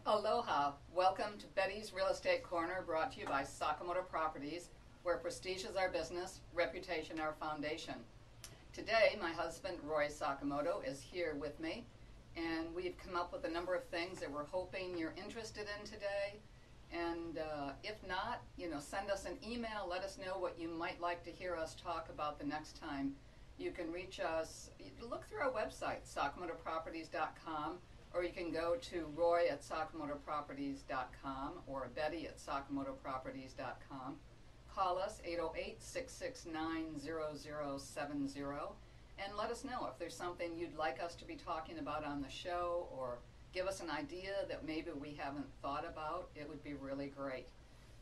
Aloha! Welcome to Betty's Real Estate Corner, brought to you by Sakamoto Properties, where prestige is our business, reputation our foundation. Today, my husband, Roy Sakamoto, is here with me, and we've come up with a number of things that we're hoping you're interested in today. And if not, send us an email, let us know what you might like to hear us talk about the next time. You can reach us, look through our website, sakamotoproperties.com, or you can go to roy@sakamotoproperties.com or betty@sakamotoproperties.com. Call us 808-669-0070 and let us know if there's something you'd like us to be talking about on the show, or give us an idea that maybe we haven't thought about. It would be really great.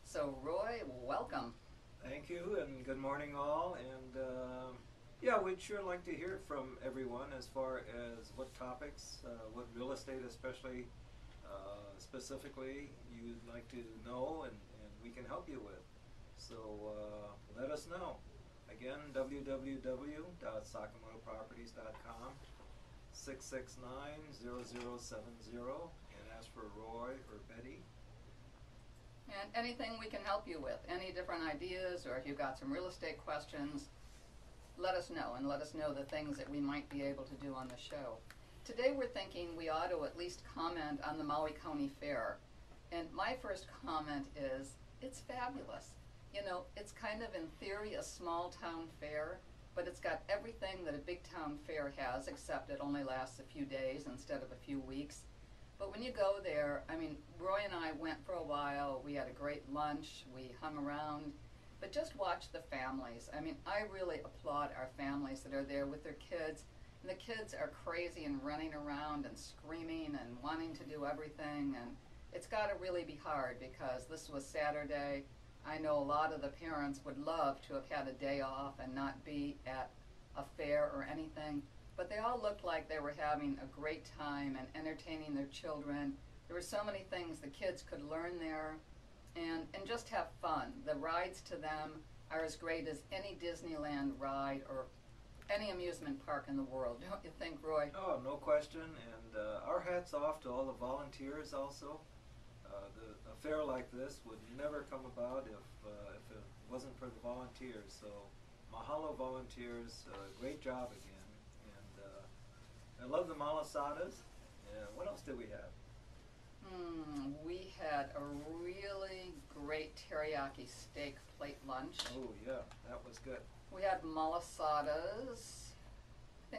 So Roy, welcome. Thank you, and good morning all. And we'd sure like to hear from everyone as far as what topics, what real estate especially, specifically, you'd like to know and we can help you with. So let us know. Again, www.sakamotoproperties.com, 669-0070, and ask for Roy or Betty. And anything we can help you with, any different ideas, or if you've got some real estate questions, let us know, and let us know the things that we might be able to do on the show. Today we're thinking we ought to at least comment on the Maui County Fair. And my first comment is, it's fabulous. It's kind of in theory a small town fair, but it's got everything that a big town fair has, except it only lasts a few days instead of a few weeks. But when you go there, Roy and I went for a while, we had a great lunch, we hung around, but just watch the families. I really applaud our families that are there with their kids. And the kids are crazy and running around and screaming and wanting to do everything. And it's got to really be hard, because this was Saturday. I know a lot of the parents would love to have had a day off and not be at a fair or anything. But they all looked like they were having a great time and entertaining their children. There were so many things the kids could learn there. And just have fun. The rides to them are as great as any Disneyland ride or any amusement park in the world, don't you think, Roy? Oh, no question. And our hats off to all the volunteers also. A fair like this would never come about if it wasn't for the volunteers. So mahalo volunteers, great job again. And I love the malasadas. What else did we have? We had a really great teriyaki steak plate lunch. Oh yeah, that was good. We had malasadas. I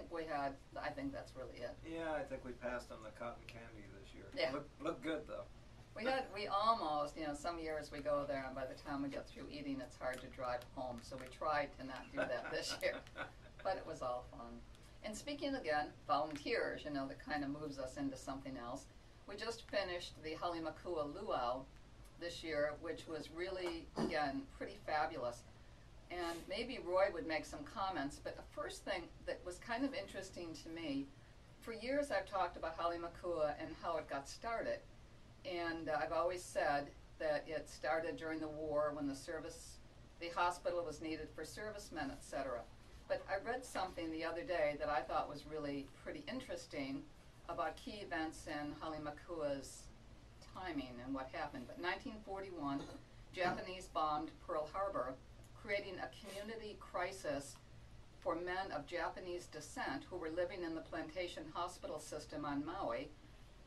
think that's really it. Yeah, I think we passed on the cotton candy this year. Yeah. Look good though. We almost, some years we go there and by the time we get through eating it's hard to drive home, so we tried to not do that this year. But it was all fun. And speaking again, volunteers, that kind of moves us into something else. We just finished the Hale Makua luau this year, which was really, again, pretty fabulous. And maybe Roy would make some comments, but the first thing that was kind of interesting to me, for years I've talked about Hale Makua and how it got started. And I've always said that it started during the war when the hospital was needed for servicemen, etc. But I read something the other day that I thought was really pretty interesting about key events in Hale Makua's timing and what happened. But 1941, Japanese bombed Pearl Harbor, creating a community crisis for men of Japanese descent who were living in the plantation hospital system on Maui.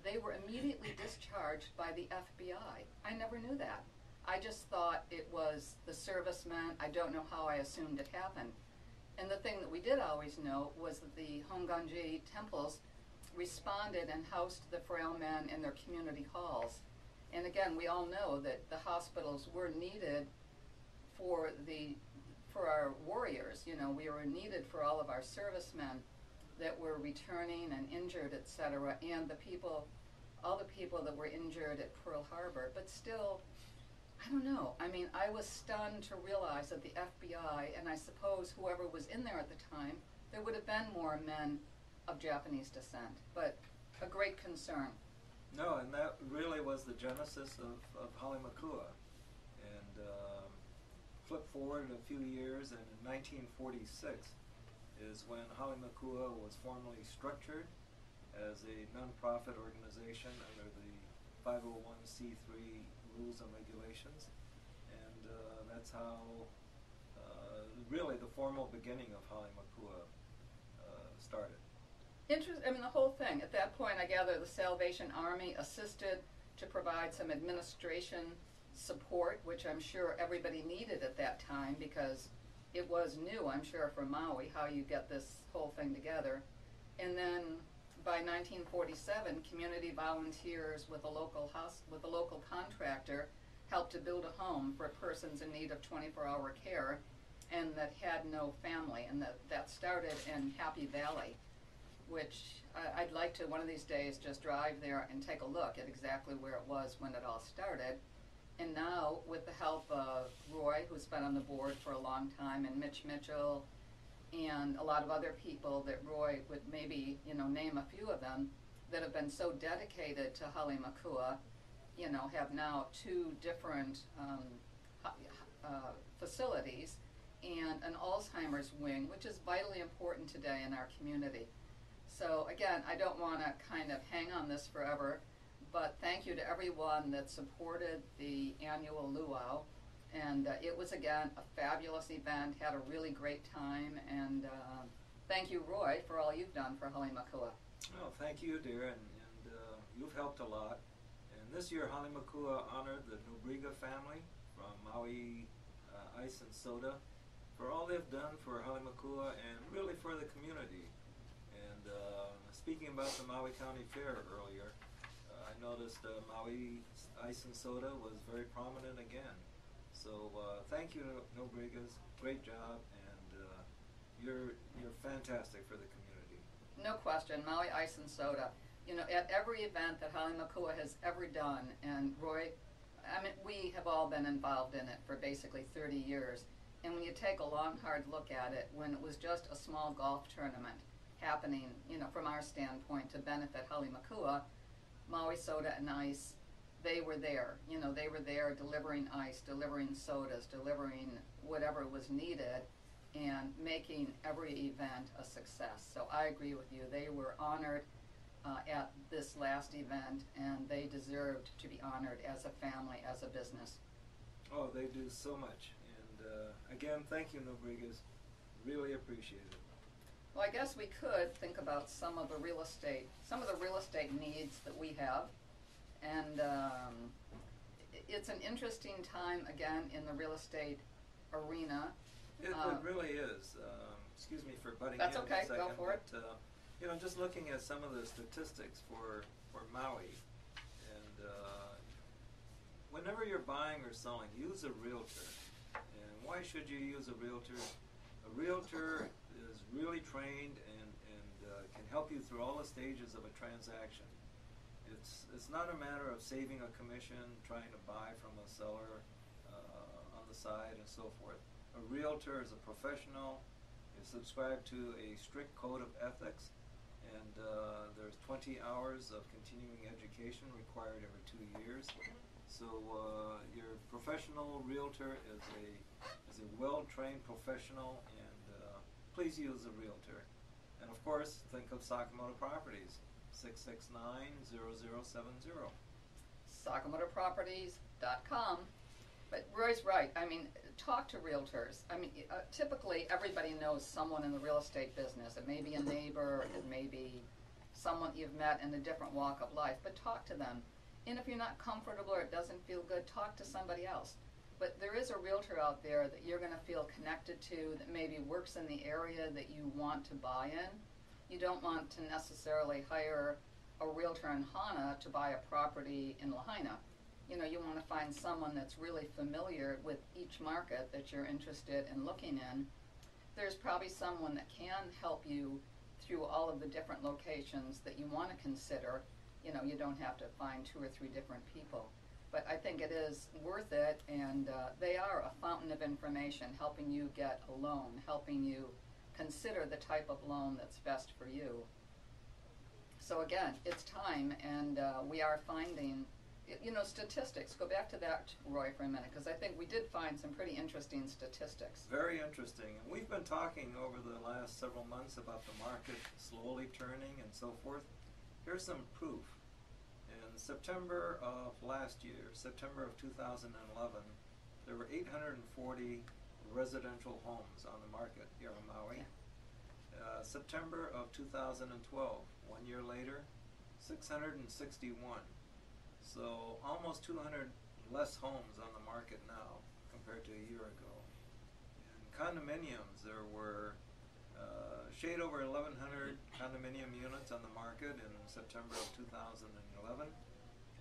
They were immediately discharged by the FBI. I never knew that. I just thought it was the servicemen. I don't know how I assumed it happened. And the thing that we did always know was that the Honganji temples responded and housed the frail men in their community halls. And again, we all know that the hospitals were needed for our warriors. We were needed for all of our servicemen that were returning and injured, etc., and all the people that were injured at Pearl Harbor. But still, I don't know. I was stunned to realize that the FBI, and I suppose whoever was in there at the time, there would have been more men of Japanese descent, but a great concern. No, and that really was the genesis of Hale Makua. And flip forward a few years, and in 1946 is when Hale Makua was formally structured as a nonprofit organization under the 501c3 rules and regulations, and that's how really the formal beginning of Hale Makua started. I mean, the whole thing. At that point, I gather the Salvation Army assisted to provide some administration support, which I'm sure everybody needed at that time because it was new, I'm sure, for Maui, how you get this whole thing together. And then by 1947, community volunteers with a local contractor helped to build a home for persons in need of 24-hour care and that had no family, and that started in Happy Valley, which I'd like to one of these days just drive there and take a look at exactly where it was when it all started. And now, with the help of Roy, who's been on the board for a long time, and Mitch Mitchell, and a lot of other people that Roy would maybe, name a few of them, that have been so dedicated to Hale Makua, have now 2 different facilities and an Alzheimer's wing, which is vitally important today in our community. So again, I don't want to kind of hang on this forever, but thank you to everyone that supported the annual luau. And it was, again, a fabulous event, had a really great time, and thank you, Roy, for all you've done for Hale Makua. Well, thank you, dear, and you've helped a lot. And this year, Hale Makua honored the Nobriga family from Maui Ice and Soda for all they've done for Hale Makua and really for the community. And speaking about the Maui County Fair earlier, I noticed Maui Ice and Soda was very prominent again. So thank you, Nobrigas. Great job, and you're fantastic for the community. No question, Maui Ice and Soda. At every event that Hale Makua has ever done, and Roy, I mean, we have all been involved in it for basically 30 years. And when you take a long, hard look at it, when it was just a small golf tournament happening, from our standpoint to benefit Hale Makua, Maui Soda and Ice, they were there. They were there delivering ice, delivering sodas, delivering whatever was needed, and making every event a success. So I agree with you. They were honored at this last event, and they deserved to be honored as a family, as a business. Oh, they do so much. And again, thank you, Nobrigas. Really appreciate it. Well, I guess we could think about some of the real estate needs that we have. And it's an interesting time, again, in the real estate arena. It really is. Excuse me for butting that's in okay. a second. Go for it. But, just looking at some of the statistics for Maui, and whenever you're buying or selling, use a realtor. And why should you use a realtor? A realtor is really trained and can help you through all the stages of a transaction. It's not a matter of saving a commission, trying to buy from a seller on the side and so forth. A realtor is a professional, is subscribed to a strict code of ethics, and there's 20 hours of continuing education required every 2 years. So your professional realtor is a well-trained professional, and please use a realtor. And of course, think of Sakamoto Properties. 669-0070. SakamotoProperties.com. But Roy's right. I mean, talk to realtors. I mean, typically everybody knows someone in the real estate business. It may be a neighbor, it may be someone you've met in a different walk of life, but talk to them. And if you're not comfortable or it doesn't feel good, talk to somebody else. But there is a realtor out there that you're going to feel connected to that maybe works in the area that you want to buy in. You don't want to necessarily hire a realtor in Hana to buy a property in Lahaina. You want to find someone that's really familiar with each market that you're interested in looking in. There's probably someone that can help you through all of the different locations that you want to consider. You don't have to find 2 or 3 different people. But I think it is worth it, and they are a fountain of information, helping you get a loan, helping you consider the type of loan that's best for you. So again, it's time, and we are finding, statistics. Go back to that, Roy, for a minute, because I think we did find some pretty interesting statistics. Very interesting. And we've been talking over the last several months about the market slowly turning and so forth. Here's some proof. And September of last year, September of 2011, there were 840 residential homes on the market here in Maui. Yeah. September of 2012, 1 year later, 661. So almost 200 less homes on the market now compared to a year ago. And condominiums, there were shade over 1,100 condominium units on the market in September of 2011,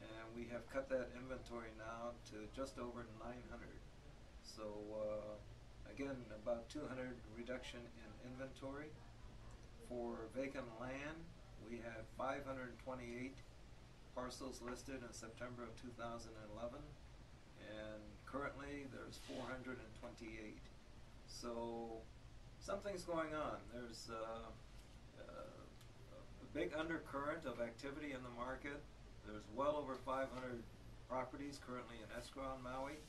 and we have cut that inventory now to just over 900. So again, about 200 reduction in inventory. For vacant land, we had 528 parcels listed in September of 2011, and currently there's 428. So something's going on. There's a big undercurrent of activity in the market. There's well over 500 properties currently in escrow on Maui,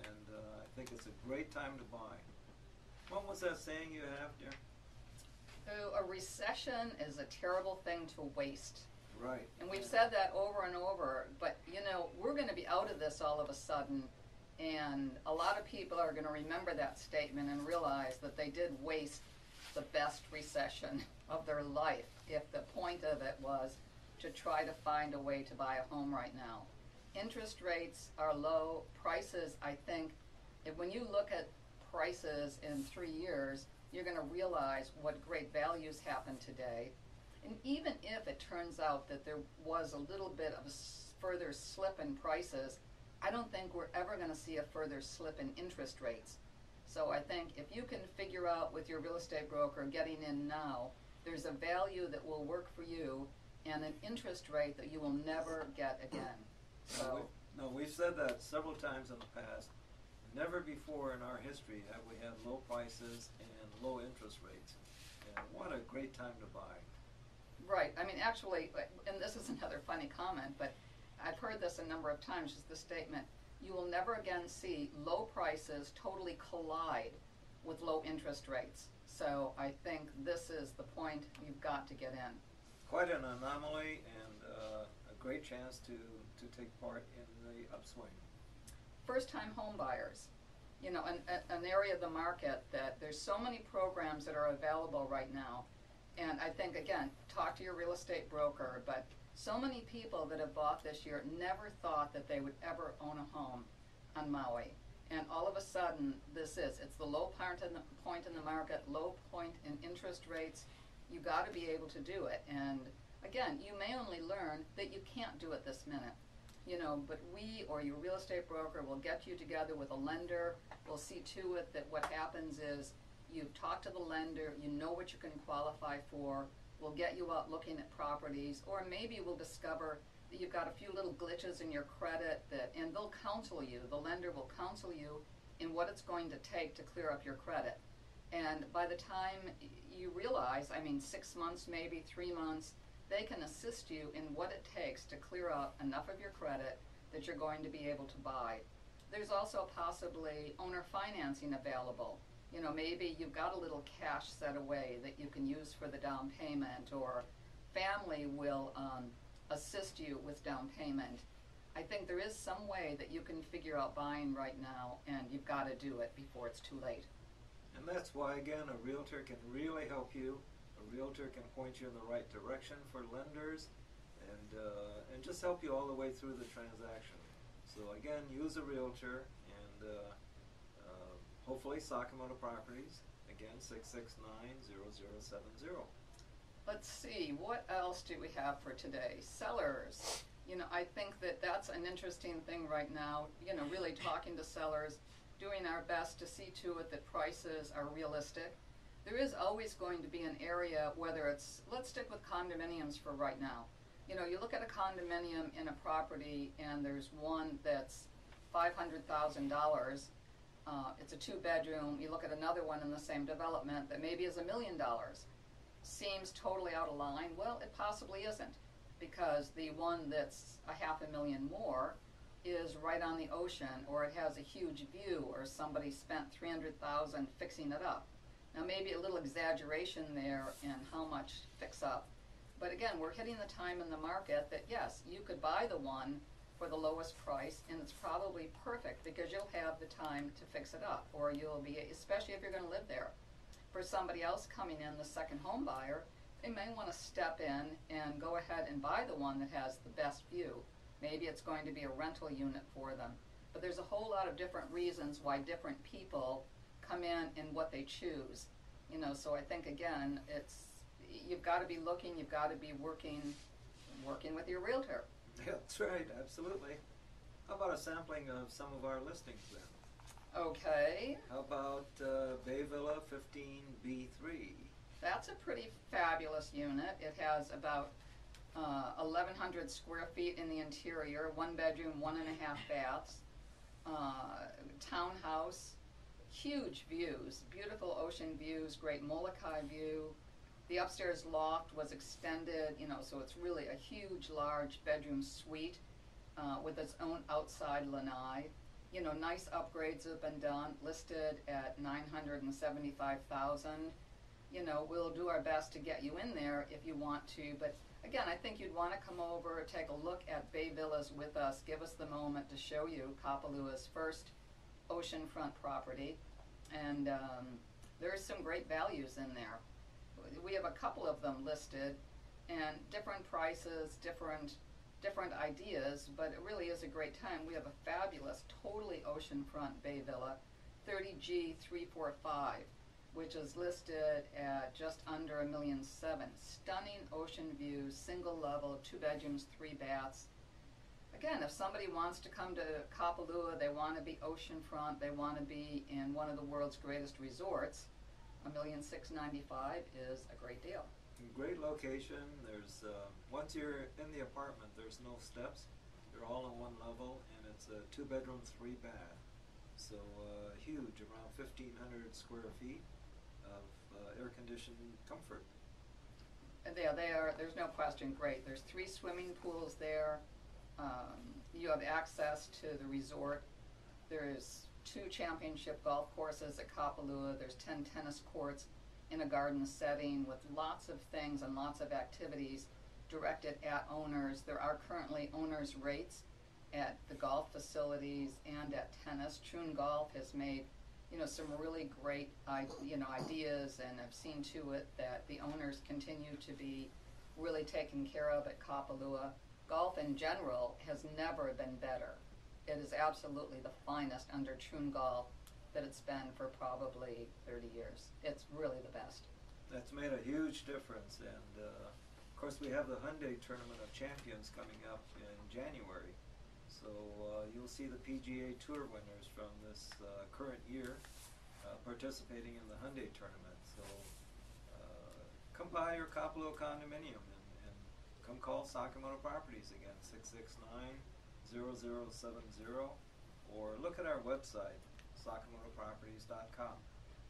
and I think it's a great time to buy. What was that saying you have, dear? So a recession is a terrible thing to waste. Right. And we've said that over and over, but we're going to be out of this all of a sudden, and a lot of people are going to remember that statement and realize that they did waste the best recession of their life if the point of it was to try to find a way to buy a home right now. Interest rates are low. Prices, I think, when you look at prices in 3 years, you're going to realize what great values happen today. And even if it turns out that there was a little bit of a further slip in prices, I don't think we're ever going to see a further slip in interest rates. So I think if you can figure out with your real estate broker getting in now, there's a value that will work for you and an interest rate that you will never get again. So No, we've said that several times in the past. Never before in our history have we had low prices and low interest rates. And what a great time to buy. Right. I mean, actually, and this is another funny comment, but I've heard this a number of times, is the statement, you will never again see low prices totally collide with low interest rates. So I think this is the point you've got to get in. Quite an anomaly and a great chance to take part in the upswing. First-time home buyers, an area of the market that there's so many programs that are available right now. And I think, again, talk to your real estate broker, but so many people that have bought this year never thought that they would ever own a home on Maui. And all of a sudden, it's the low point in the market, low point in interest rates. You got to be able to do it. And again, you may only learn that you can't do it this minute. But we or your real estate broker will get you together with a lender. We'll see to it that what happens is you've talked to the lender, you know what you can qualify for. We'll get you out looking at properties, or maybe we'll discover that you've got a few little glitches in your credit and they'll counsel you. The lender will counsel you in what it's going to take to clear up your credit. And by the time you realize, 6 months, maybe 3 months, they can assist you in what it takes to clear up enough of your credit that you're going to be able to buy. There's also possibly owner financing available. Maybe you've got a little cash set away that you can use for the down payment, or family will assist you with down payment. I think there is some way that you can figure out buying right now, and you've got to do it before it's too late. And that's why, again, a realtor can really help you. A realtor can point you in the right direction for lenders and just help you all the way through the transaction. So again, use a realtor, and hopefully Sakamoto Properties, again, 669-0070. Let's see, what else do we have for today? Sellers. I think that's an interesting thing right now, really talking to sellers, doing our best to see to it that prices are realistic. There is always going to be an area, whether it's, let's stick with condominiums for right now. You look at a condominium in a property and there's one that's $500,000. It's a 2-bedroom. You look at another one in the same development that maybe is $1 million. Seems totally out of line. Well, it possibly isn't, because the one that's $500,000 more is right on the ocean, or it has a huge view, or somebody spent $300,000 fixing it up. Now, maybe a little exaggeration there in how much fix up, But again, we're hitting the time in the market that yes, you could buy the one for the lowest price, and it's probably perfect because you'll have the time to fix it up, or you'll be, especially if you're going to live there. For somebody else coming in, the second home buyer, they may want to step in and go ahead and buy the one that has the best view. Maybe it's going to be a rental unit for them. But there's a whole lot of different reasons why different people come in and what they choose. You know, so I think again, you've got to be looking, you've got to be working with your realtor. Yeah, that's right, absolutely. How about a sampling of some of our listings then? Okay. How about Bay Villa 15B3? That's a pretty fabulous unit. It has about 1,100 square feet in the interior, 1 bedroom, 1.5 baths, townhouse, huge views, beautiful ocean views, great Molokai view. The upstairs loft was extended, you know, so it's really a huge, large bedroom suite with its own outside lanai. You know, nice upgrades have been done, listed at $975,000. You know, we'll do our best to get you in there if you want to, but again, I think you'd want to come over, take a look at Bay Villas with us, give us the moment to show you Kapalua's first oceanfront property, and there's some great values in there. We have a couple of them listed, and different prices, different ideas, but it really is a great time. We have a fabulous, totally oceanfront Bay Villa, 30G345, which is listed at just under $1.7 million. Stunning ocean views, single level, 2 bedrooms, 3 baths. Again, if somebody wants to come to Kapalua, they want to be oceanfront, they want to be in one of the world's greatest resorts, $1.695 million is a great deal. Great location. There's once you're in the apartment, there's no steps. They're all on one level, and it's a 2 bedroom, 3 bath. So huge, around 1,500 square feet of air-conditioned comfort. And they are, there's no question, great. There's 3 swimming pools there. You have access to the resort. There's 2 championship golf courses at Kapalua. There's 10 tennis courts in a garden setting with lots of things and lots of activities directed at owners. There are currently owners' rates at the golf facilities and at tennis. Troon Golf has made, you know, some really great, ideas, and have seen to it that the owners continue to be really taken care of at Kapalua. Golf in general has never been better. It is absolutely the finest under Troon Golf that it's been for probably 30 years. It's really the best. That's made a huge difference, and of course we have the Hyundai Tournament of Champions coming up in January. So you'll see the PGA Tour winners from this current year participating in the Hyundai Tournament. So come by your Kapalua condominium and come call Sakamoto Properties again, 669-0070, or look at our website, SakamotoProperties.com.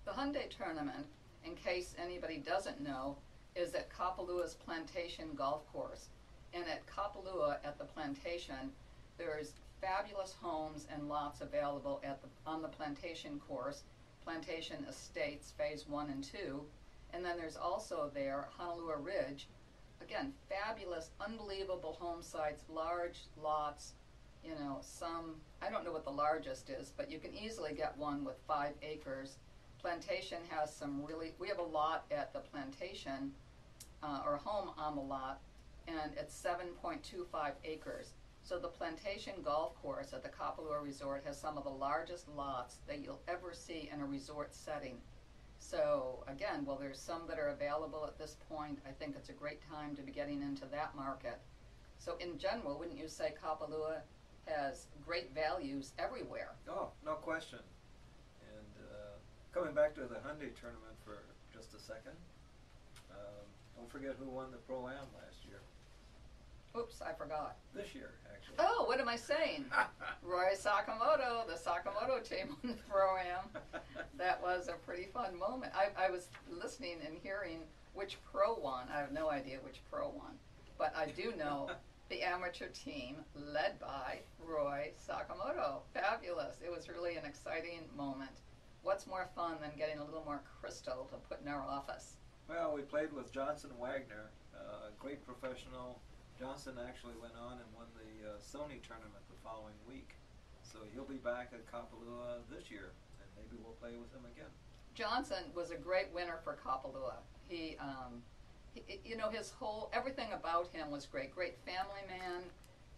The Hyundai Tournament, in case anybody doesn't know, is at Kapalua's Plantation Golf Course. And at Kapalua, at the Plantation, there's fabulous homes and lots available on the Plantation course, Plantation Estates Phase 1 and 2. And then there's also there Honolulu Ridge. Again, fabulous, unbelievable home sites, large lots, you know, some, I don't know what the largest is, but you can easily get one with 5 acres. Plantation has some really, we have a lot at the Plantation, or a home on the lot, and it's 7.25 acres. So the Plantation Golf Course at the Kapalua Resort has some of the largest lots that you'll ever see in a resort setting. So again, well, there's some that are available at this point. I think it's a great time to be getting into that market. So in general, wouldn't you say Kapalua has great values everywhere? Oh, no question. And coming back to the Hyundai Tournament for just a second, don't forget who won the Pro-Am last year. Oops, I forgot. This year, actually. Oh, what am I saying? Roy Sakamoto, the Sakamoto team on the Pro-Am. That was a pretty fun moment. I was listening and hearing which pro won. I have no idea which pro won. But I do know the amateur team led by Roy Sakamoto. Fabulous. It was really an exciting moment. What's more fun than getting a little more crystal to put in our office? Well, we played with Johnson Wagner, a great professional. Johnson actually went on and won the Sony tournament the following week. So he'll be back at Kapalua this year, and maybe we'll play with him again. Johnson was a great winner for Kapalua. He you know, his whole, everything about him was great. Great family man,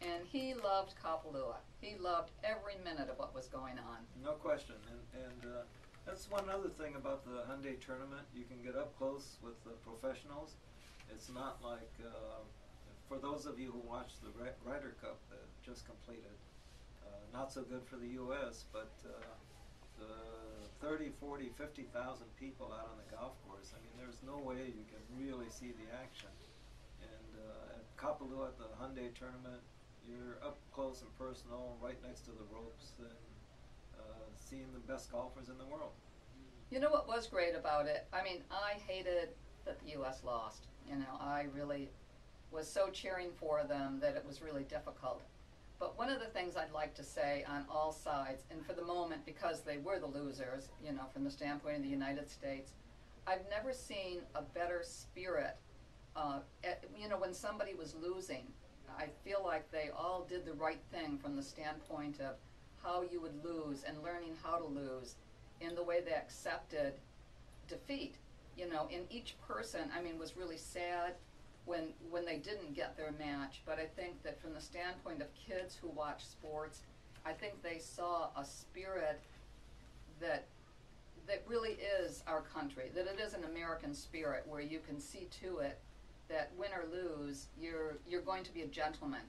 and he loved Kapalua. He loved every minute of what was going on. No question, and that's one other thing about the Hyundai tournament. You can get up close with the professionals. It's not like, for those of you who watched the Ryder Cup that just completed, not so good for the U.S., but the 30, 40, 50,000 people out on the golf course, I mean, there's no way you can really see the action. And at Kapalua at the Hyundai tournament, you're up close and personal, right next to the ropes, and seeing the best golfers in the world. You know what was great about it? I mean, I hated that the U.S. lost. You know, I really was so cheering for them that it was really difficult. But one of the things I'd like to say on all sides, and for the moment, because they were the losers, you know, from the standpoint of the United States, I've never seen a better spirit. You know, when somebody was losing, I feel like they all did the right thing from the standpoint of how you would lose and learning how to lose in the way they accepted defeat. You know, in each person, I mean, was really sad when they didn't get their match, but I think that from the standpoint of kids who watch sports, I think they saw a spirit that really is our country, that it is an American spirit where you can see to it that win or lose, you're going to be a gentleman.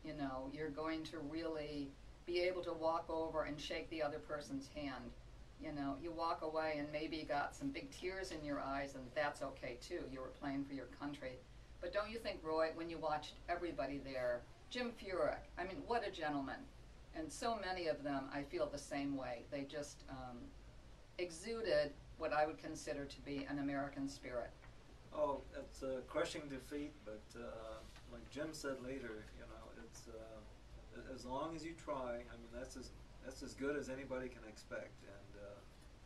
You know, you're going to really be able to walk over and shake the other person's hand. You know, you walk away and maybe you got some big tears in your eyes, and that's okay too. You were playing for your country. But don't you think, Roy, when you watched everybody there, Jim Furyk, I mean, what a gentleman. And so many of them, I feel the same way. They just exuded what I would consider to be an American spirit. Oh, it's a crushing defeat, but like Jim said later, you know, it's as long as you try. I mean, that's as good as anybody can expect. And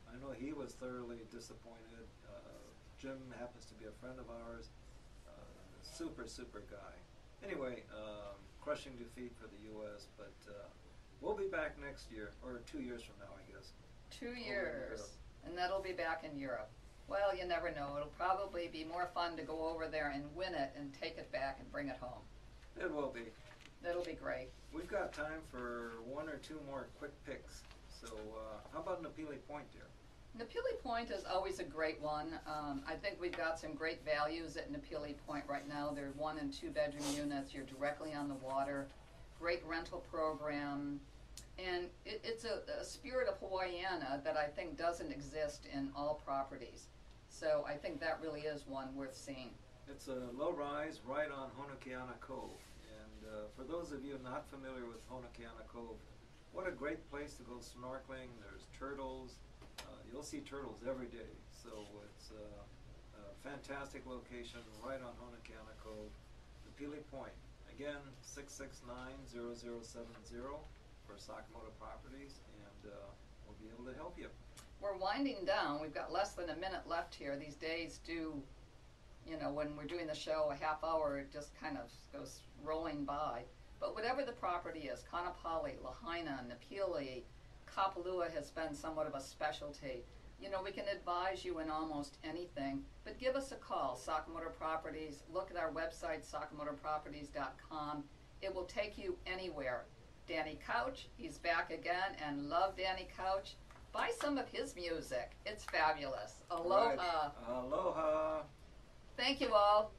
I know he was thoroughly disappointed. Jim happens to be a friend of ours. Super guy. Anyway, crushing defeat for the U.S., but we'll be back next year, or 2 years from now, I guess. 2 years, and that'll be back in Europe. Well, you never know. It'll probably be more fun to go over there and win it and take it back and bring it home. It will be. That'll be great. We've got time for one or two more quick picks. So how about Napili Point, dear? Napili Point is always a great one. I think we've got some great values at Napili Point right now. They're 1 and 2 bedroom units. You're directly on the water. Great rental program. And it's a spirit of Hawaiiana that I think doesn't exist in all properties. So I think that really is one worth seeing. It's a low rise right on Honokeana Cove. And for those of you not familiar with Honokeana Cove, what a great place to go snorkeling. There's turtles. You'll see turtles every day. So it's a fantastic location right on Honokeana Cove. Napili Point. Again, 669-0070 for Sakamoto Properties, and we'll be able to help you. We're winding down. We've got less than a minute left here. These days do, you know, when we're doing the show, a half hour, it just kind of goes rolling by. But whatever the property is, Kaanapali, Lahaina, Napili, Kapalua has been somewhat of a specialty. You know, we can advise you in almost anything, but give us a call, Sakamoto Properties. Look at our website, sakamotoproperties.com. It will take you anywhere. Danny Couch, he's back again, and love Danny Couch. Buy some of his music. It's fabulous. Aloha. Right. Aloha. Thank you all.